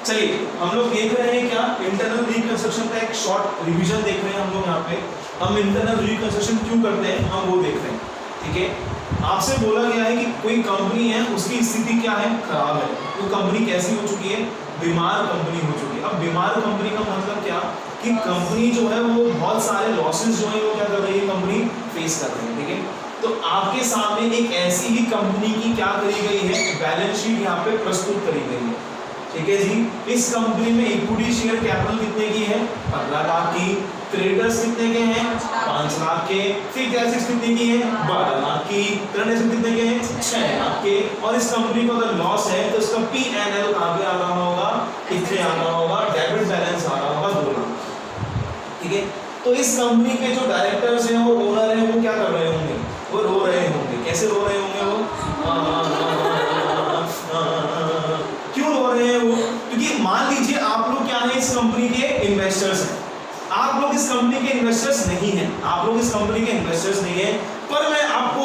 चलिए हम लोग देख रहे हैं क्या, इंटरनल रिकंस्ट्रक्शन का एक शॉर्ट रिवीजन देख रहे हैं हम लोग यहाँ पे। हम इंटरनल रिकंस्ट्रक्शन क्यों करते हैं हम वो देख रहे हैं, ठीक है। आपसे बोला गया है कि कोई कंपनी है, उसकी स्थिति क्या है, खराब है। वो कंपनी कैसी हो चुकी है, बीमार कंपनी हो चुकी है। अब बीमार कंपनी का मतलब क्या कि कंपनी जो है वो बहुत सारे लॉसेस जो है वो क्या कर रही है, कंपनी फेस कर रही है, ठीक है। तो आपके सामने एक ऐसी ही कंपनी की क्या करी गई है, बैलेंस शीट यहाँ पे प्रस्तुत करी गई है, ठीक है जी। इस कंपनी में इक्विटी शेयर कैपिटल कितने की है, 15 लाख की। क्रेडिटर्स कितने के हैं, 5 लाख के। फिक्स्ड एसेट्स कितने की है, 12 लाख की। करंट एसेट्स कितने के हैं, 6 लाख के। और इस कंपनी को अगर लॉस है तो इसका P&L कहाँ पे आ रहा होगा, कितने आ रहा होगा, डेबिट बैलेंस आ रहा होगा 2 लाख, ठीक है। तो इस कंपनी के जो डायरेक्टर्स हैं, वो ओनर हैं, वो क्या कर रहे होंगे, वो रो रहे होंगे। कैसे रो रहे होंगे वो, क्यों रो रहे हैं वो, क्योंकि मान लीजिए आप लोग क्या है, इस कंपनी के इन्वेस्टर्स हैं। आप लोग इस कंपनी के इन्वेस्टर्स नहीं हैं, आप लोग इस कंपनी के इन्वेस्टर्स नहीं हैं, पर मैं आपको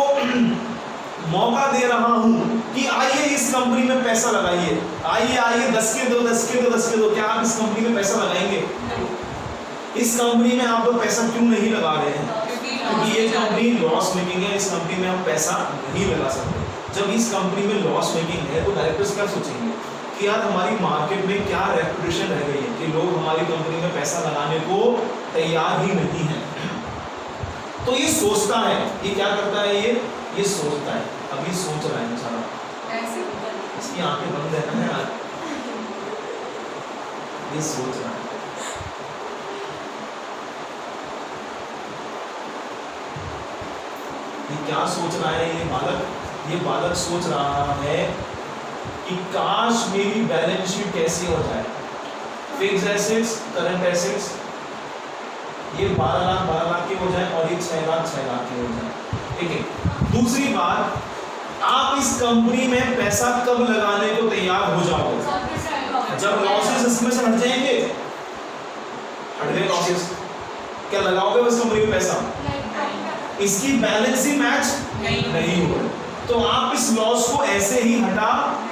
मौका दे रहा हूं कि आइए इस कंपनी में पैसा लगाइए, आइए 10 के दो 10 के दो 10 के दो। क्या आप इस कंपनी में पैसा लगाएंगे? इस कंपनी में आप लोग पैसा क्यों नहीं लगा रहे हैं? क्योंकि ये कंपनी लॉस मेकिंग है, इस कंपनी में हम पैसा नहीं लगा सकते। जब इस कंपनी में लॉस मेकिंग है तो डायरेक्टर्स क्या सोचेंगे कि यार हमारी मार्केट में क्या रेपुटेशन रह गई है कि लोग हमारी कंपनी में पैसा लगाने को तैयार ही नहीं है। तो ये सोचता है, ये क्या करता है, ये सोचता है। अभी सोच रहा है बेचारा, इसकी आंखें बंद है ना यार, ये सोच रहा है। ये क्या सोच रहा है, ये बालक सोच रहा है कि काश मेरी बैलेंस शीट कैसी हो जाए। फिक्स्ड एसेट्स, करंट एसेट्स ये 12 लाख के हो जाए और ये 6 लाख के हो जाए, ठीक है। दूसरी बात, आप इस कंपनी में पैसा कब लगाने को तैयार हो जाओगे? जब लॉसेस इसमें से हट जाएंगे, हट गए लॉसेस, क्या लगाओगे उस कंपनी में पैसा? इसकी बैलेंस ही मैच नहीं हो रही, तो आप इस लॉस को ऐसे ही हटा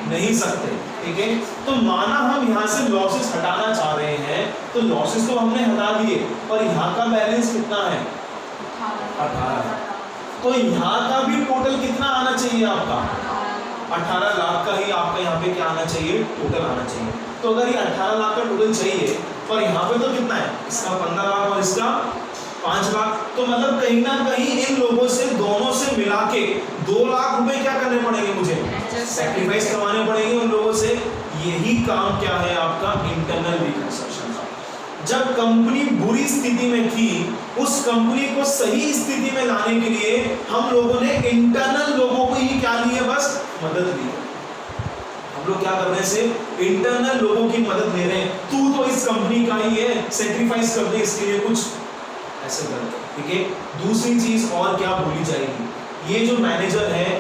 नहीं सकते, ठीक है। तो माना हम यहाँ से लॉसेस हटाना चाह रहे हैं, तो लॉसेस तो हमने हटा दिए, पर यहाँ का बैलेंस कितना है, 18। तो यहाँ का भी टोटल कितना आना चाहिए आपका, 18 लाख का ही आपका यहाँ पे क्या आना चाहिए, टोटल आना चाहिए। तो अगर ये 18 लाख का टोटल चाहिए, पर यहाँ पे तो कितना है, इसका 15 लाख और इसका 5 लाख, तो मतलब कहीं ना कहीं इन लोगों से, दोनों से मिला के 2 लाख रुपए क्या करने पड़ेंगे, मुझे सैक्रिफाइस करवाने पड़ेंगे उन लोगों से। यही काम क्या है आपका, इंटरनल रिकंस्ट्रक्शन का। जब कंपनी बुरी स्थिति में थी, उस कंपनी को सही स्थिति में लाने के लिए हम लोगों ने इंटरनल लोगों को ही क्या ली है, बस मदद ली है। हम लोग क्या कर रहे हैं, सिर्फ इंटरनल लोगों की मदद ले रहे हैं। तू तो इस कंपनी का ही है, सैक्रिफाइस कर दे इसके लिए कुछ, ऐसे करते, ठीक है। दूसरी चीज और क्या भूली जाएगी, ये जो मैनेजर है,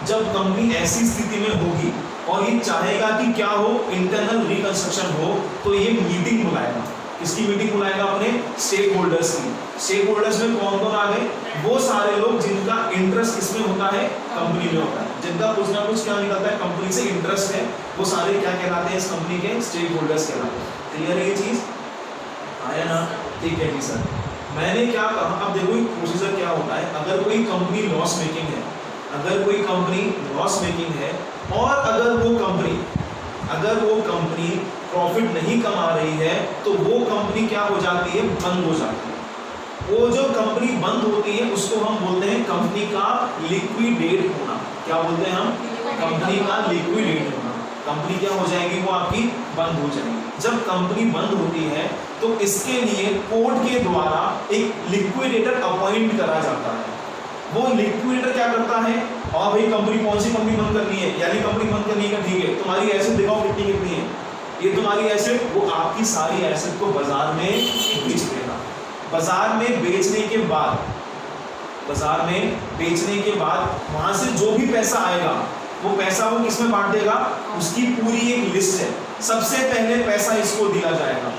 जब कंपनी ऐसी स्थिति में होगी और ये चाहेगा कि क्या हो, इंटरनल रिकंस्ट्रक्शन हो, तो ये मीटिंग बुलाएगा। किसकी मीटिंग बुलाएगा, अपने स्टेक होल्डर्स की। स्टेक होल्डर्स में कौन कौन आ गए, वो सारे लोग जिनका इंटरेस्ट किसमें होता है, कंपनी में होता है, जिनका कुछ ना कुछ क्या निकलता है, कंपनी से इंटरेस्ट है, वो सारे क्या कहलाते हैं, इस कंपनी के स्टेक होल्डर्स कहलाते हैं। क्लियर है ये चीज, आया ना? ठीक है जी सर। मैंने क्या कहा, अब देखो प्रोसीजर क्या होता है। अगर कोई कंपनी लॉस मेकिंग है, अगर कोई कंपनी लॉस मेकिंग है, और अगर वो कंपनी प्रॉफिट नहीं कमा रही है, तो वो कंपनी क्या हो जाती है, बंद हो जाती है। वो जो कंपनी बंद होती है उसको हम बोलते हैं कंपनी का लिक्विडेट होना। क्या बोलते हैं हम, कंपनी का लिक्विडेट होना। कंपनी क्या हो जाएगी, वो आपकी बंद हो जाएगी। जब कंपनी बंद होती है तो इसके लिए कोर्ट के द्वारा एक लिक्विडेटर अपॉइंट करा जाता है। वो लिक्विडेटर क्या करता है, और भाई कंपनी, कौन सी कंपनी बंद करनी है, यानी कंपनी बंद करनी है, ठीक है, तुम्हारी एसेट दिखाओ कितनी कितनी है, ये तुम्हारी एसेट, वो आपकी सारी एसेट को बाजार में बेच देगा। बाजार में बेचने के बाद वहां से जो भी पैसा आएगा, वो पैसा वो किसमें बांट देगा, उसकी पूरी एक लिस्ट है। सबसे पहले पैसा इसको दिया जाएगा,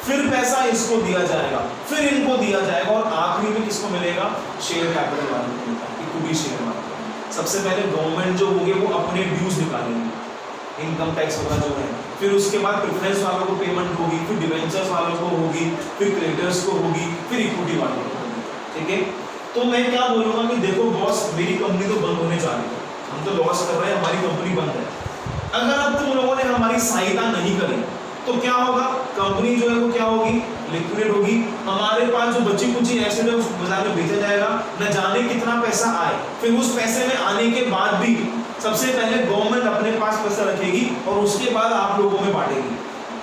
फिर पैसा इसको दिया जाएगा, फिर इनको दिया जाएगा, और आखिरी में किसको मिलेगा, शेयर कैपिटल वालों को मिलेगा, इक्विटी शेयर वालों को। सबसे पहले गवर्नमेंट जो होगी वो अपने ड्यूज निकालेंगे, इनकम टैक्स वगैरह जो है फिर उसके बाद प्रेफरेंस वालों को पेमेंट होगी, फिर डिवेंचर्स वालों को होगी, फिर क्रेडिटर्स को होगी, फिर इक्विटी वालों को होगी। ठीक है, तो मैं क्या बोलूँगा कि देखो बॉस, मेरी कंपनी तो बंद होने जा रही है, हम तो लॉस कर रहे हैं, हमारी कंपनी बंद है। अगर अब तुम लोगों ने हमारी सहायता नहीं करी तो क्या होगा, कंपनी जो है वो क्या होगी, लिक्विडेट होगी। हमारे पास जो बची कुची एसेट है उसको बाजार में बेचा जाएगा, न जाने कितना पैसा आए। फिर उस पैसे में आने के बाद भी सबसे पहले गवर्नमेंट अपने पास पैसा रखेगी और उसके बाद आप लोगों में बांटेगी।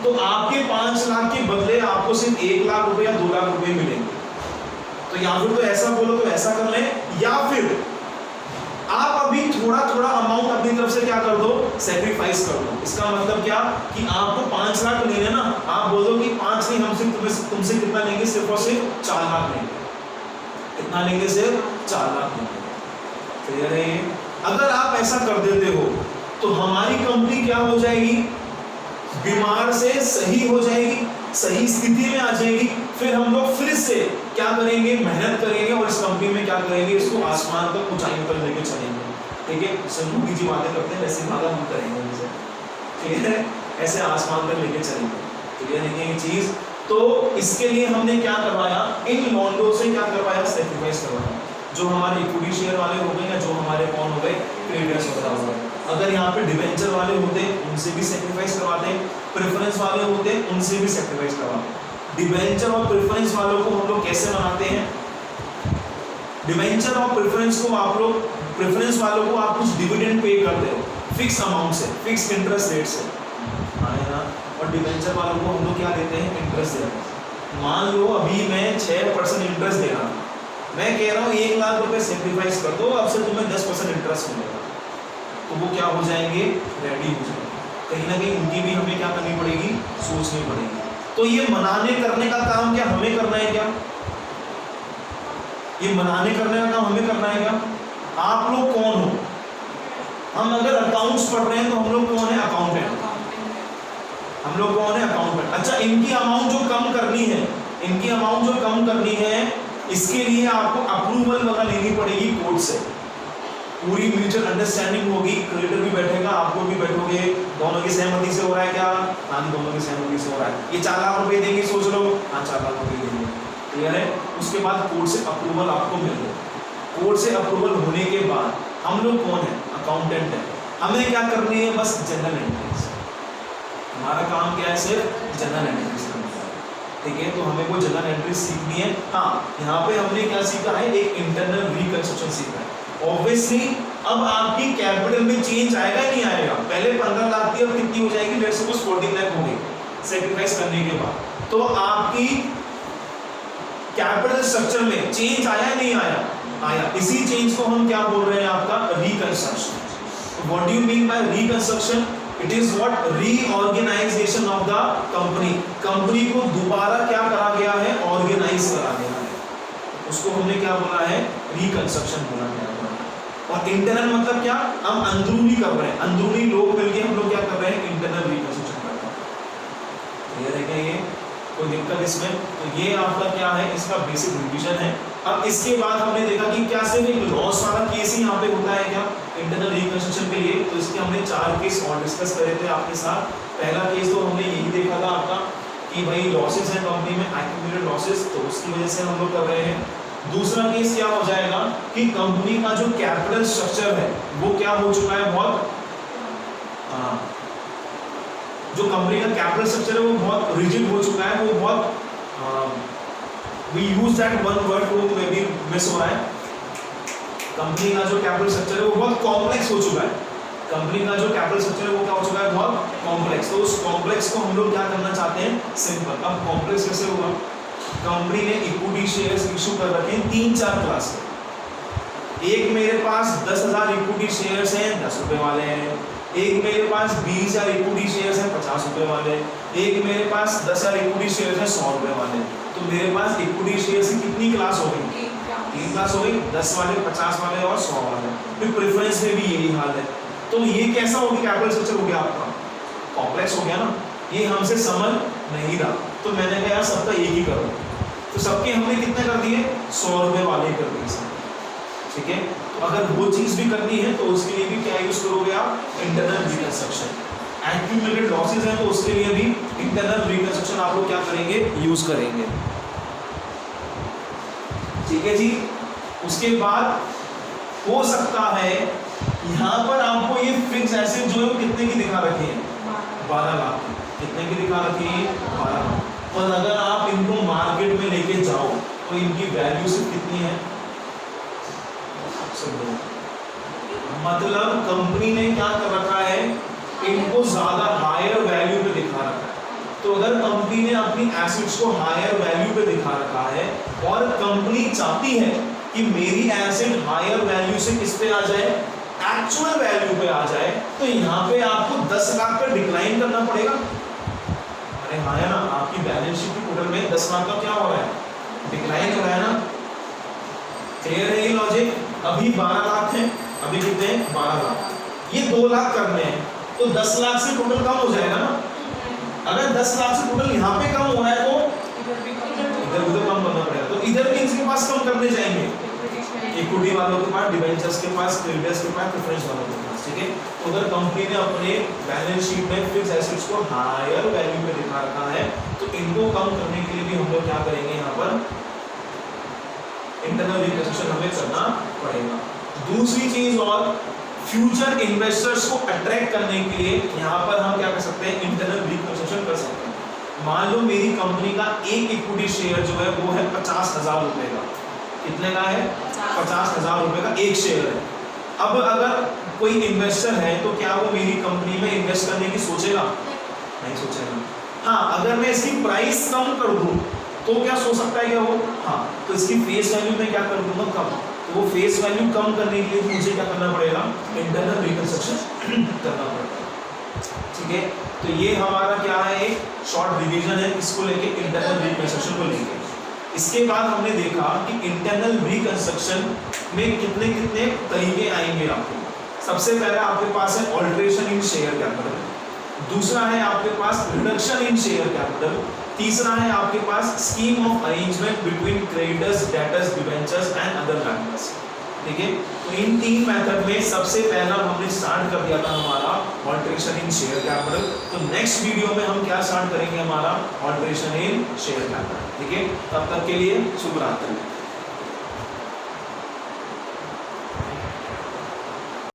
तो आपके 5 लाख के बदले आपको सिर्फ 1 लाख रुपए या 2 लाख रुपए मिलेंगे। तो या फिर तो ऐसा बोलो तो ऐसा कर लें, या फिर आप अभी थोड़ा थोड़ा अमाउंट अपनी तरफ से क्या कर दो, सेक्रीफाइस कर दो। इसका मतलब क्या कि आपको 5 लाख लेने ना, आप बोलो कि 5 नहीं, हम सिर्फ तुमसे कितना लेंगे, सिर्फ और सिर्फ 4 लाख लेंगे। कितना लेंगे, सिर्फ 4 लाख लेंगे। क्लियर है ये? अगर आप ऐसा कर देते हो तो हमारी कंपनी क्या हो जाएगी, बीमार से सही हो जाएगी, सही स्थिति में आ जाएगी। फिर हम लोग फिर से क्या करेंगे, मेहनत करेंगे और इस कंपनी में क्या करेंगे, इसको आसमान तक ऊंचाइयों पर लेके चलेंगे। ठीक है, संगूगी जी बातें करते हैं वैसे वाला हम करेंगे उनसे। ठीक है, ऐसे आसमान तक लेके चलेंगे। क्लियर है ये चीज? तो इसके लिए हमने क्या करवाया, इन लॉन्डो से क्या करवाया, सेक्रीफाइस करवाया। जो हमारे इक्विटी शेयर वाले हो गए या जो हमारे कौन हो गए, क्रेडिटर्स वगैरह हो गए। अगर यहाँ पे डिवेंचर वाले होते उनसे भी सेक्रीफाइस करवाते, प्रेफरेंस वाले होते उनसे भी सेक्रीफाइस करवाते। डिवेंचर और प्रेफरेंस वालों को हम लोग कैसे मनाते हैं, डिवेंचर और प्रेफरेंस को आप लोग, प्रेफरेंस वालों को आप कुछ डिविडेंड पे करते हो फिक्स अमाउंट से, फिक्स इंटरेस्ट रेट से, है ना। और डिवेंचर वालों को हम लोग क्या देते हैं, इंटरेस्ट देते हैं। मान लो अभी मैं 6% इंटरेस्ट दे रहा हूँ, मैं कह रहा हूँ 1 लाख रुपए सेक्रीफाइस कर दो, अब से तुम्हें 10% इंटरेस्ट मिलेगा। तो वो क्या हो जाएंगे, रेडी हो जाएंगे। कहीं ना कहीं उनकी भी हमें क्या करनी पड़ेगी, सोचनी पड़ेगी। तो ये मनाने करने का काम क्या हमें करना है, क्या ये मनाने करने का काम हमें करना है क्या? आप लोग कौन हो? हम अगर अकाउंट्स पढ़ रहे हैं तो हम लोग कौन है, अकाउंटेंट। हम लोग कौन है, अकाउंटेंट। अच्छा, इनकी अमाउंट जो कम करनी है, इनकी अमाउंट जो कम करनी है, इसके लिए आपको अप्रूवल वगैरह लेनी पड़ेगी कोर्ट से। पूरी म्यूचुअल अंडरस्टैंडिंग होगी, क्रेडिटर भी बैठेगा, आप लोग भी बैठोगे, दोनों की सहमति से हो रहा है क्या? हाँ, दोनों की सहमति से हो रहा है। ये 4 लाख रुपए देंगे, सोच लो, हाँ 4 लाख रुपए देंगे। क्लियर है? उसके बाद कोर्ट से अप्रूवल आपको मिल गया। कोर्ट से अप्रूवल होने के बाद हम लोग कौन है, अकाउंटेंट है। हमें क्या करनी है, बस जनरल एंट्रीज। हमारा काम क्या है, सिर्फ जनरल एंट्रीज। ठीक है, तो हमें वो जनरल एंट्रीज सीखनी है। हाँ, यहाँ पे हमने क्या सीखा है, एक इंटरनल रिकंस्ट्रक्शन सीखा है। ऑब्वियसली अब आपकी कैपिटल में चेंज आएगा नहीं आएगा, पहले 15 लाख थी, अब कितनी हो जाएगी, लेट्स सपोज 14 लाख हो गई सेक्रीफाइस करने के बाद। तो आपकी कैपिटल स्ट्रक्चर में चेंज आया नहीं आया, आया। इसी चेंज को हम क्या बोल रहे हैं, आपका reconstruction. What do you mean by reconstruction? It is what, reorganisation of the company. Company को दोबारा क्या करा गया है, ऑर्गेनाइज करा गया है, उसको हमने क्या बोला है, रिकंस्ट्रक्शन बोला गया है। और इंटरनल मतलब क्या, हम अंदरूनी कर रहे हैं, अंदरूनी लोग मिलके हम लोग क्या कर रहे हैं, इंटरनल रिकंस्ट्रक्शन कर रहे हैं। क्लियर है क्या? ये कोई दिक्कत इसमें? तो ये आपका क्या है, इसका बेसिक रिवीजन है। अब इसके बाद हमने देखा कि क्या सिर्फ एक लॉस वाला केस ही यहाँ पे होता है क्या, इंटरनल रिकंस्ट्रक्शन के लिए? तो इसके हमने 4 केस और डिस्कस करे थे आपके साथ। पहला केस तो हमने यही देखा था आपका कि भाई लॉसेस है कंपनी में, एक्यूमुलेटेड लॉसेस, तो उसकी वजह से हम लोग कर रहे हैं। दूसरा केस क्या हो जाएगा कि कंपनी का जो कैपिटल स्ट्रक्चर है वो क्या हो चुका है, बहुत जो कंपनी का कैपिटल स्ट्रक्चर है वो बहुत रिजिड हो चुका है, वो बहुत we use that one word वो मे बी मिस हो रहा है। कंपनी का जो कैपिटल स्ट्रक्चर है वो बहुत कॉम्प्लेक्स हो चुका है। कंपनी का जो कैपिटल स्ट्रक्चर है वो क्या हो चुका है, बहुत कॉम्प्लेक्स। तो उस कॉम्प्लेक्स को हम लोग क्या करना चाहते हैं, सिंपल। अब कॉम्प्लेक्स कैसे होगा, कंपनी ने इक्विटी शेयर्स इशू कर रखे हैं 3-4 क्लास के। एक मेरे पास 10,000 इक्विटी शेयर्स हैं 10 रुपए वाले हैं, एक मेरे पास 20,000 इक्विटी शेयर्स हैं 50 रुपए वाले, एक मेरे पास 10,000 इक्विटी शेयर्स हैं 100 रुपए वाले। तो मेरे पास इक्विटी शेयर्स की कितनी क्लास हो गई, 3 क्लास हो गई, 10 वाले, 50 वाले और 100 वाले। फिर प्रेफरेंस में भी यही हाल है। तो ये कैसा हो गया, कैपिटल स्ट्रक्चर हो गया आपका कॉम्प्लेक्स हो गया ना, ये हमसे समझ नहीं रहा। तो मैंने कहा यार सबका एक ही करो, तो सबके हमने कितने कर दिए, 100 रुपए वाले कर दिए सब। ठीक है, तो अगर वो चीज भी करनी है तो उसके लिए भी क्या यूज करोगे आप, इंटरनल रिकंस्ट्रक्शन। एक्यूमुलेटेड लॉसेज हैं तो उसके लिए भी इंटरनल रिकंस्ट्रक्शन आप लोग क्या करेंगे, यूज करेंगे। ठीक है जी। उसके बाद हो सकता है यहां पर आपको ये फिक्स एसेट जो है कितने की दिखा रखे हैं, 12 लाख। कितने की दिखा रखी है, 12 लाख। पर अगर आप इनको मार्केट में लेके जाओ तो इनकी वैल्यू सिर्फ कितनी है, मतलब कंपनी ने क्या कर रखा है, इनको ज्यादा हायर वैल्यू पे दिखा रखा है। तो अगर कंपनी ने अपनी एसेट्स को हायर वैल्यू पे दिखा रखा है और कंपनी चाहती है कि मेरी एसेट हायर वैल्यू से किस पे आ जाए, एक्चुअल वैल्यू पे आ जाए, तो यहाँ पे आपको 10 लाख का डिक्लाइन करना पड़ेगा। अरे हाँ है ना, आपकी बैलेंस शीट की टोटल में 10 लाख का क्या हो रहा है, डिक्लाइन हो रहा है ना। क्लियर है ये लॉजिक। अभी 12 लाख है, अभी कितने हैं, 12 लाख। ये 2 लाख करने हैं तो 10 लाख से टोटल कम हो जाएगा ना। अगर 10 लाख से टोटल यहाँ पे कम हो रहा है तो इधर उधर कम करना पड़ेगा। तो इधर किसके पास कम करने जाएंगे, इक्विटी वालों के पास, डिबेंचर्स के पास, क्रेडिटर्स के पास, प्रेफरेंस वालों के पास। ठीक है। तो अगर कंपनी ने अपने बैलेंस शीट में फिक्स एसेट्स को हायर वैल्यू पे दिखा रखा है तो इनको कम करने के लिए भी हम लोग क्या करेंगे, यहाँ पर इंटरनल रिकंस्ट्रक्शन हमें करना पड़ेगा। दूसरी चीज और, फ्यूचर इन्वेस्टर्स को अट्रैक्ट करने के लिए यहाँ पर हम क्या कर सकते हैं, इंटरनल रिकंस्ट्रक्शन कर सकते हैं। मान लो मेरी कंपनी का एक इक्विटी शेयर जो है वो है 50,000 रुपए का। कितने का है, 50,000 रुपए का एक शेयर है। अब अगर कोई इन्वेस्टर है तो क्या वो मेरी कंपनी में इन्वेस्ट करने की सोचेगा, नहीं सोचेगा। हाँ, अगर मैं इसकी प्राइस कम कर दूं तो क्या सोच सकता है क्या वो, हाँ, तो इसकी फेस वैल्यू में क्या कर दूंगा, कम। तो वो फेस वैल्यू कम करने के लिए मुझे क्या करना पड़ेगा, इंटरनल रिकंस्ट्रक्शन करना पड़ेगा। ठीक है। तो ये हमारा क्या है, एक शॉर्ट रिवीजन है इसको लेके, इंटरनल रिकंस्ट्रक्शन को लेके। इसके बाद हमने देखा कि इंटरनल रिकंस्ट्रक्शन में कितने कितने तरीके आएंगे आपको। सबसे पहला आपके पास है ऑल्टरेशन इन शेयर कैपिटल, दूसरा है आपके पास रिडक्शन इन शेयर कैपिटल, तीसरा है आपके पास scheme of arrangement between creditors, debtors, debentures and other lenders. ठीक है। तो इन 3 मेथड में सबसे पहला हमने स्टार्ट कर दिया था हमारा ऑल्टरेशन इन शेयर कैपिटल। तो नेक्स्ट वीडियो में हम क्या स्टार्ट करेंगे, हमारा ऑल्टरेशन इन शेयर कैपिटल। ठीक है। तब तक के लिए शुभ रात्रि।